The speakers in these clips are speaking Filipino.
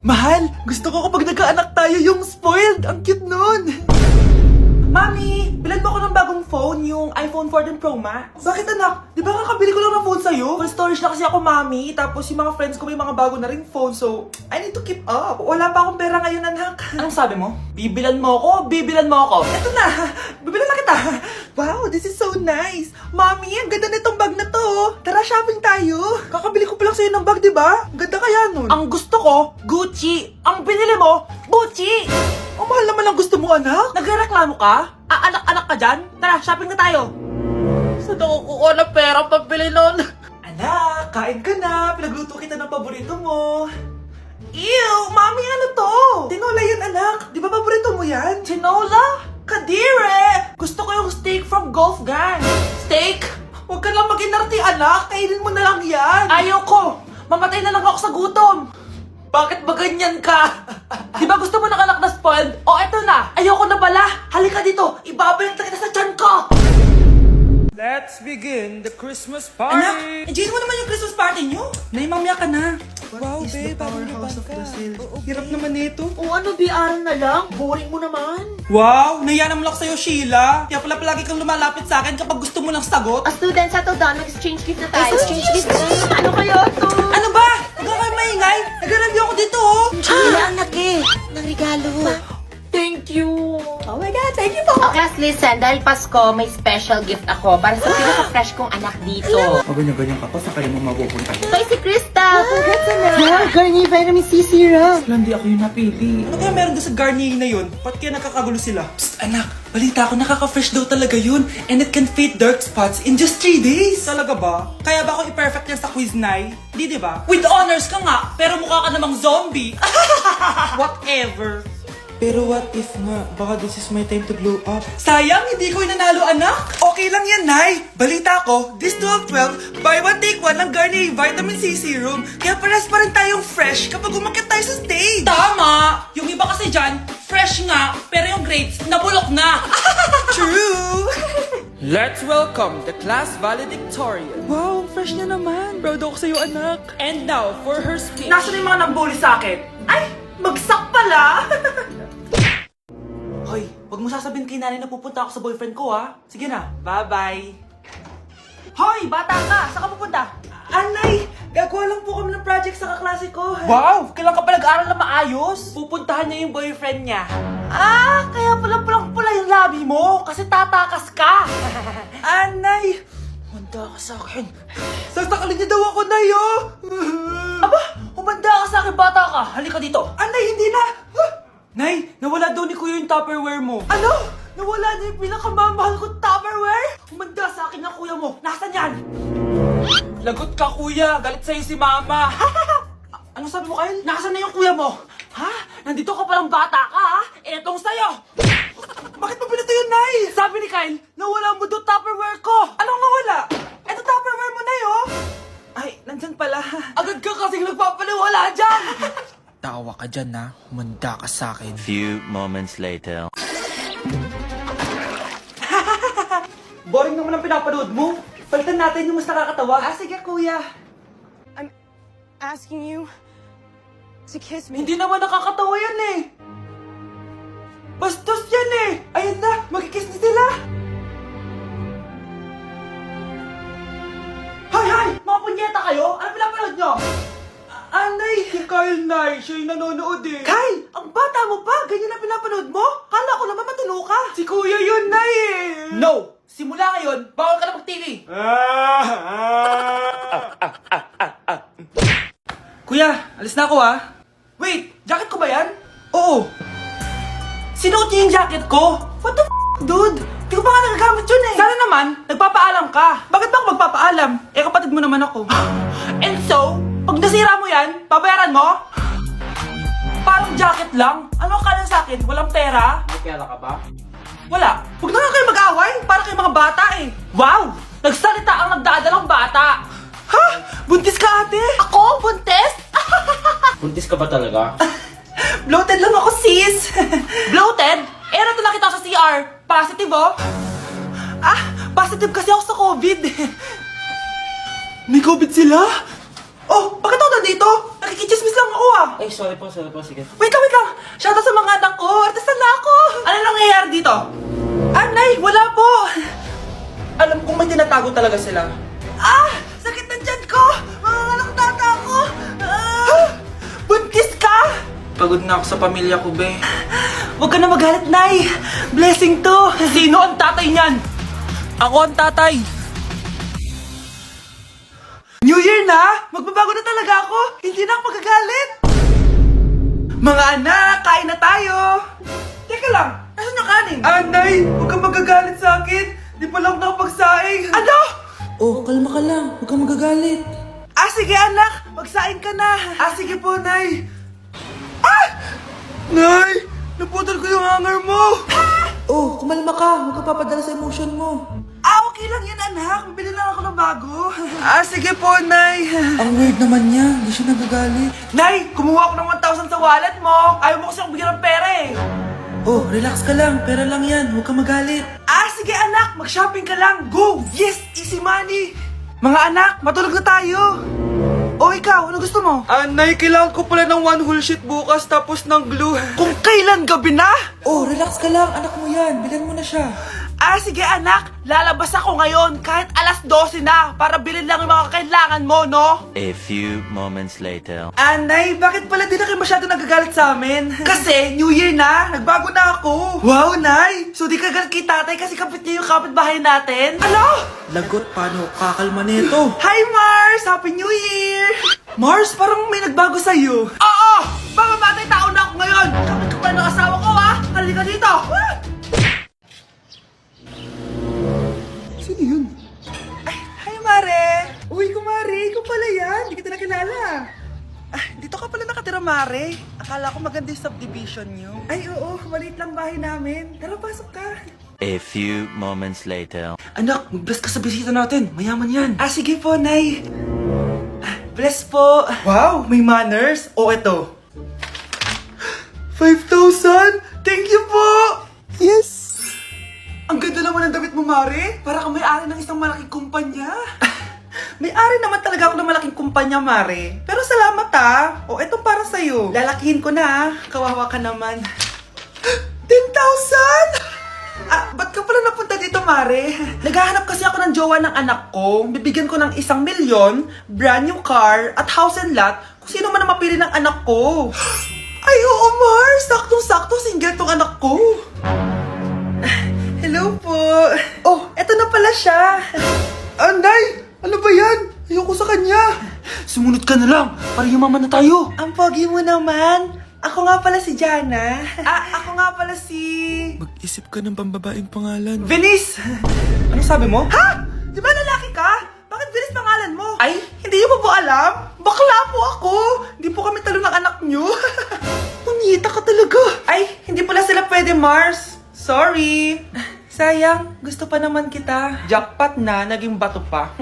Mahal, gusto ko kapag nagkaanak tayo yung spoiled. Ang cute nun. Mami, bilan mo ako ng bagong phone, yung iPhone 14 Pro Max. Bakit anak? Di ba kakabili ko lang ng phone sa'yo? Full storage na kasi ako, Mami. Tapos yung mga friends ko may mga bago na ring phone, so I need to keep up. Wala pa akong pera ngayon, anak. Anong sabi mo? Bibilan mo ako? Bibilan mo ako? Eto na, bibilan na kita. Wow, this is so nice. Mami, ang ganda nitong bag na to. Tara, shopping tayo. Kakabili ko pa lang sa'yo ng bag, di ba? Ang ganda kaya nun. Ang gusto ko, Gucci. Ang binili mo, Gucci. Ang mahal naman ang gusto mo, anak. Nagreklamo ka? Anak-anak ka dyan? Tara, shopping na tayo. Saan ako kukuha ng pera pambili nun? Anak, kain ka na. Pinagluto kita ng paborito mo. Ew, mami, ano to? Tinola yun, anak. Di ba paborito mo yan? Tinola? Kadire! Gusto ko yung steak from Golf Gang. Steak? Huwag ka lang mag-inarti, anak. Kainin mo na lang yan. Ayoko. Mamatay na lang ako sa gutom. Bakit ba ganyan ka? Di ba gusto mo ng anak na spoiled? O eto na, ayoko na pala. Halika dito, ibabalik na kita sa tiyan ko. Let's begin the Christmas party! Anak, enjoy mo naman yung Christmas party nyo. Naimamya ka na. Wow, babe, parang powerhouse of ka. Brazil. Hirap naman nito. O ano, BR na lang? Boring mo naman. Wow, nahiya naman ako sa'yo, Sheila. Kaya pala palagi kang lumalapit sa akin kapag gusto mo ng sagot. A student, settle down. Mag-exchange gift na tayo. Exchange gift? Ano kaya to? Ano ba? Huwag ka kayo maingay. Nag-review ako dito, oh. Anak eh. Ng regalo. Thank you. Oh my God, thank you po. Oh, class, listen. Dahil Pasko, may special gift ako para sa pinaka-fresh kong anak dito. O ganyan-ganyan ka pa, saan kayo mo mapupunta? Ito ay si Krista. Congrats na. Yeah, Garnier Vitamin C Serum. Hindi ako yung napili. Ano kaya meron doon sa Garnier na yun? Ba't kaya nakakagulo sila? Psst, anak! Balita ko, nakaka-fresh daw talaga yun. And it can fade dark spots in just 3 days. Talaga ba? Kaya ba ako i-perfect yan sa quiz, Nay? Di ba? With honors ka nga, pero mukha ka namang zombie. Whatever. Pero what if nga, baka this is my time to glow up? Sayang, hindi ko nanalo, anak. Okay lang yan, Nay. Balita ko, this 12-12, buy one take one ng Garnier Vitamin C Serum. Kaya pares pa rin tayong fresh kapag umakyat tayo sa stage. Tama! Yung iba kasi dyan, fresh nga, pero yung grades, nabulok na. True! Let's welcome the class valedictorian. Wow, fresh na naman. Proud ako sa'yo, anak. And now, for her speech. Nasaan yung mga nag-bully sa akin? Ay, bagsak pala! Hoy, wag mo sasabihin kay nanay na pupunta ako sa boyfriend ko, ha? Sige na, bye-bye. Hoy, bata ka! Saan ka pupunta? Anay, gagawa lang po kami ng project sa kaklase ko. Wow! Kailan ka pa nag-aaral na maayos? Pupuntahan niya yung boyfriend niya. Ah, kaya pala pulang-pula yung labi mo kasi tatakas ka. Anay, humanda ka sa akin. Sasakalin niya daw ako, Nay, oh! Aba, humanda ka sa akin, bata ka. Halika dito. Anay, hindi na. Nay, nawala daw ni Kuya yung Tupperware mo. Ano? Nawala na yung pinakamamahal kong Tupperware? Humanda sa akin ng kuya mo. Nasaan yan? Lagot ka, kuya. Galit sa'yo si mama. Ano sabi mo, Kyle? Nasaan na yung kuya mo? Ha? Nandito ka palang bata ka, ha? Etong sa'yo. Bakit mo pinito yun, Nay? Sabi ni Kyle, nawala mo doon Tupperware ko. Anong nawala? Eto Tupperware mo, Nay, oh. Ay, nandyan pala. Agad ka kasing nagpapaliwala dyan. Tawa ka dyan, ha? Humanda ka sa akin. Few moments later. Boring naman ang pinapanood mo. Palitan natin yung mas nakakatawa. Ah, sige, kuya. I'm asking you to kiss me. Hindi naman nakakatawa yan eh. Bastos yan eh. Ayun na, magkikiss na sila. Hay! Mga punyeta kayo? Ano pinapanood nyo? Anay! Si Kyle, Nay. Siya yung nanonood eh. Kyle! Ang bata mo pa? Ganyan na pinapanood mo? Kala ko naman matino ka. Si Kuya yun, Nay eh. No! Simula ngayon, bawal ka na mag-TV. Kuya, alis na ako ha. Wait, jacket ko ba yan? Oo. Sinuot niya yung jacket ko? What the dude? Di ko pa nga nagagamit yun eh. Sana naman, nagpapaalam ka. Bakit ba ako magpapaalam? Eh, kapatid mo naman ako. And so, pag nasira mo yan, babayaran mo? Parang jacket lang. Ano akala sa akin? Walang pera? May pera ka ba? Wala. Huwag na nga kayo mag-away. Para kayo mga bata eh. Wow! Nagsalita ang nagdadalang bata. Ha? Buntis ka, ate? Ako? Buntis? Buntis ka ba talaga? Bloated lang ako, sis. Bloated? Eh, nato nakita ko sa CR. Positive, oh. Ah, positive kasi ako sa COVID. May COVID sila? Oh, bakit ako nandito? nakikichismis lang ako ah. Ay, sorry po, sige. Wait lang. Shoutout sa mga anak ko. Artista na ako. Ano nangyayari dito? Nay, wala po. Alam kong may tinatago talaga sila. Sakit ng tiyan ko. Manganganak tata ako. Buntis ka? Pagod na ako sa pamilya ko, be. Huwag ka na magalit, Nay. Blessing to. Sino ang tatay niyan? Ako ang tatay. New Year na! Magbabago na talaga ako! Hindi na ako magagalit! Mga anak, kain na tayo! Teka lang, nasan yung kanin? Nay, huwag kang magagalit sa akin! Di pa lang nakapagsaing! Ano? Oh, kalma ka lang. Huwag kang magagalit. Sige anak! Magsaing ka na! Sige po, Nay! Nay! Naputol ko yung hanger mo! Oh, kumalma ka. Huwag ka papadala sa emotion mo. Okay lang yan, anak. Bibili lang ako ng bago. Sige po, Nay. Ang weird naman niya. Hindi siya nagagalit. Nay, kumuha ako ng 1,000 sa wallet mo. Ayaw mo kasi akong bigyan ng pera eh. Oh, relax ka lang. Pera lang yan. Huwag ka magalit. Sige anak. Mag-shopping ka lang. Go! Yes! Easy money! Mga anak, matulog na tayo. Ikaw, ano gusto mo? Nay, kailangan ko pala ng one whole sheet bukas tapos ng glue. Kung kailan gabi na? Relax ka lang. Anak mo yan. Bilan mo na siya. Sige anak, lalabas ako ngayon kahit alas 12 na para bilhin lang yung mga kailangan mo, no? A few moments later. Nay, bakit pala di na kayo masyado nagagalit sa amin? Kasi, New Year na, nagbago na ako. Wow, Nay! So di ka galit kay tatay kasi kapit niya yung kapitbahay natin? Ano? Lagot, paano kakalma nito? Hi, Mars! Happy New Year! Mars, parang may nagbago sa'yo. Oo! Mamamatay tao na ako ngayon! Kapit ko pa ng asawa ko, ha? Halika dito! Sino yun? Hi, Mare! Uy, kumare, ikaw pala yan. Hindi kita nakilala. Dito ka pala nakatira, Mare. Akala ko maganda yung subdivision nyo. Oo, maliit lang bahay namin. Tara, pasok ka. A few moments later. Anak, mag-bless ka sa bisita natin. Mayaman yan. Sige po, Nay. Bless po. Wow, may manners. Eto. 5,000! Thank you po! Yes! Ang ganda naman ng damit mo, Mare. Para kang may-ari ng isang malaking kumpanya. May-ari naman talaga ako ng malaking kumpanya, Mare. Pero salamat etong para sa'yo. Lalakihin ko na Kawawa ka naman. 10,000! Ba't ka pala napunta dito, Mare? Naghahanap kasi ako ng jowa ng anak ko. Bibigyan ko ng 1 milyon, brand new car, at house and lot kung sino man ang mapili ng anak ko. Ay, oo, Mar! Saktong-sakto, single tong anak ko. Hello po. Eto na pala siya. Nay! Ano ba yan? Ayoko sa kanya. Sumunod ka na lang, para yumaman na tayo. Ang pogi mo naman. Ako nga pala si Jana. Ako nga pala si... Mag-isip ka ng pambabaeng pangalan. Venice! Ano sabi mo? Ha? Di ba lalaki ka? Bakit Venice pangalan mo? Ay, hindi niyo pa po alam? Bakla po ako! Hindi po kami talo ng anak niyo. Pungita ka talaga. Ay, hindi pala sila pwede, Mars. Sorry. Sayang, gusto pa naman kita. Jackpot na, naging bato pa.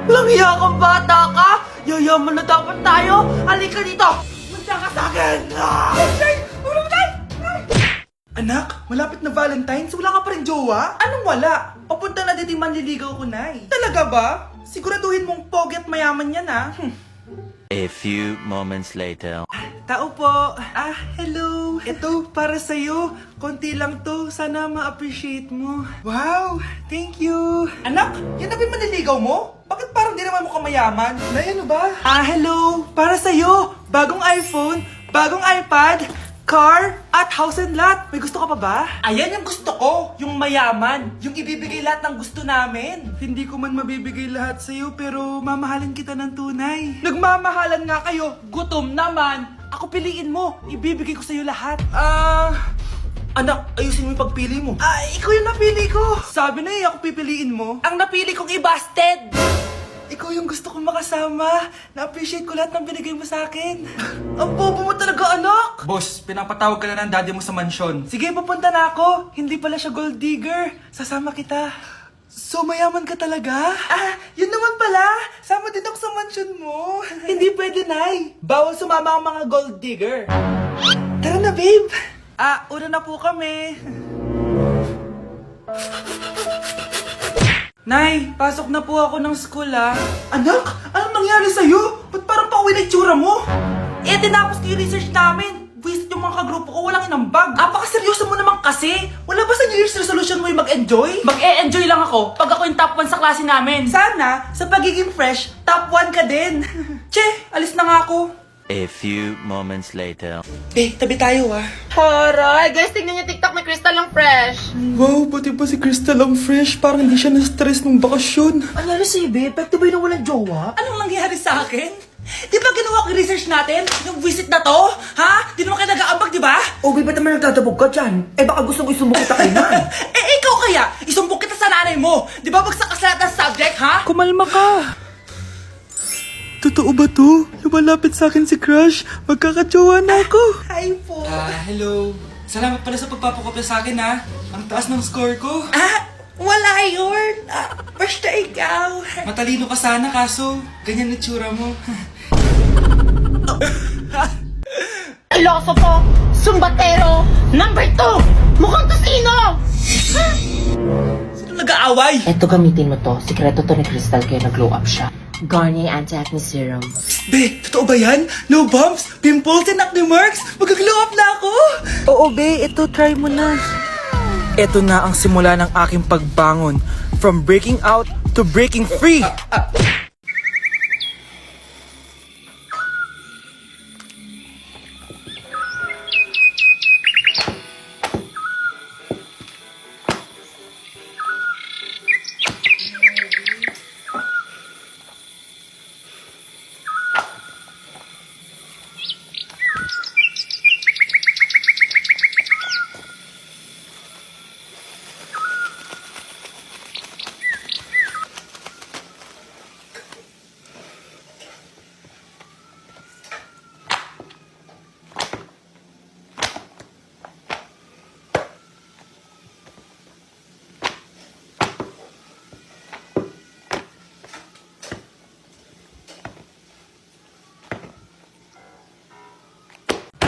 Walang hiya kang bata ka! Yayaman na dapat tayo! Halika dito! Munta ka sa akin! Anak, malapit na Valentine's, wala ka pa rin jowa? Anong wala? Papunta na dito yung manliligaw ko, Nay. Talaga ba? Siguraduhin mong pogi at mayaman yan, ha? A few moments later. Tao po. Hello. Ito, para sa'yo. Konti lang to. Sana ma-appreciate mo. Wow, thank you. Anak, yan na ba yung manliligaw mo? Bakit parang di naman mukhang mayaman? Nay, ano ba? Hello. Para sa'yo. Bagong iPhone, bagong iPad, car, at house and lot. May gusto ka pa ba? Ayan yung gusto ko. Yung mayaman. Yung ibibigay lahat ng gusto namin. Hindi ko man mabibigay lahat sa'yo, pero mamahalin kita ng tunay. Nagmamahalan nga kayo. Gutom naman. Ako piliin mo. Ibibigay ko sa'yo lahat. Anak, ayusin mo yung pagpili mo. Ikaw yung napili ko. Sabi na ako pipiliin mo. Ang napili kong i-busted. Ikaw yung gusto kong makasama. Na-appreciate ko lahat ng binigay mo sa akin. Ang bobo mo talaga, anak! Boss, pinapatawag ka na ng daddy mo sa mansyon. Sige, papunta na ako. Hindi pala siya gold digger. Sasama kita. So, mayaman ka talaga? Yun naman pala. Sama din ako sa mansyon mo. Hindi pwede, Nay. Bawal sumama ang mga gold digger. Tara na, babe. Una na po kami. Nay, pasok na po ako ng school, Anak, anong nangyari sa'yo? Ba't parang pauwi na itsura mo? Eh, tinapos ko yung research namin. Visit yung mga kagrupo ko, walang inambag. Apaka-seryoso mo naman kasi. Wala ba sa New Year's resolution mo yung mag-enjoy? Mag-e-enjoy lang ako pag ako yung top 1 sa klase namin. Sana, sa pagiging fresh, top 1 ka din. Che, alis na nga ako. A few moments later. Tabi tayo ah. Haray, guys, tignan niyo TikTok ni Crystal ang fresh. Wow, pati ba si Crystal ang fresh? Parang hindi siya na-stress nung bakasyon. Ano sa'yo, be? Pwede ba yun walang jowa? Anong nangyari sa akin? Di ba ginawa ko yung research natin? Yung visit na to? Ha? Di naman kayo nag-aambag, di ba? O, ba't naman nagtatabog ka dyan? Eh, baka gusto mo isumbok kita kay Nan. Ikaw kaya? Isumbok kita sa nanay mo. Di ba bagsak ka sa lahat ng subject, ha? Kumalma ka! Totoo ba to? Lumalapit sa akin si Crush. Magkakajowa na ako. Hi po. Hello. Salamat pala sa pagpapakopya sa akin, ha. Ang taas ng score ko. Wala yun. Basta ikaw. Matalino ka sana, kaso ganyan na tsura mo. Iloso to, sumbatero, number 2, mukhang tosino! Sino nag-aaway? Eto, gamitin mo to. Sikreto to ni Crystal kaya nag-glow up siya. Garnier Anti-Acne Serum. Be, totoo ba yan? No bumps, pimples, and acne marks? Mag-glow up na ako! Oo, be. Ito, try mo na. Ito na ang simula ng aking pagbangon. From breaking out to breaking free.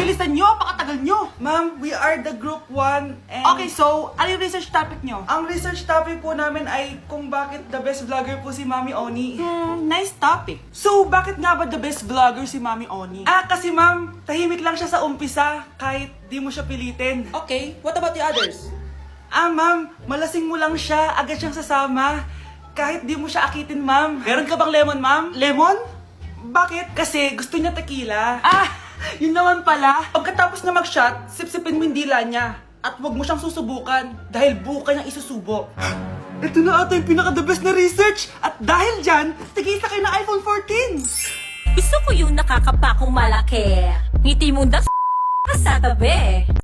Bilisan nyo, pakatagal nyo. Ma'am, we are the group 1 and... Okay, so, ano yung research topic nyo? Ang research topic po namin ay kung bakit the best vlogger po si Mami Oni. Nice topic. So, bakit nga ba the best vlogger si Mami Oni? Kasi ma'am, tahimik lang siya sa umpisa kahit di mo siya pilitin. Okay, what about the others? Ma'am, malasing mo lang siya, agad siyang sasama. Kahit di mo siya akitin, ma'am. Meron ka bang lemon, ma'am? Lemon? Bakit? Kasi gusto niya tequila. Yun naman pala. Pagkatapos na mag-shot, sipsipin mo yung dila niya. At huwag mo siyang susubukan dahil buka niyang isusubo. Ito na ata yung pinaka-the best na research. At dahil dyan, tigisa kayo ng iPhone 14. Gusto ko yung nakakapakong malaki. Ngiti mo sa tabi.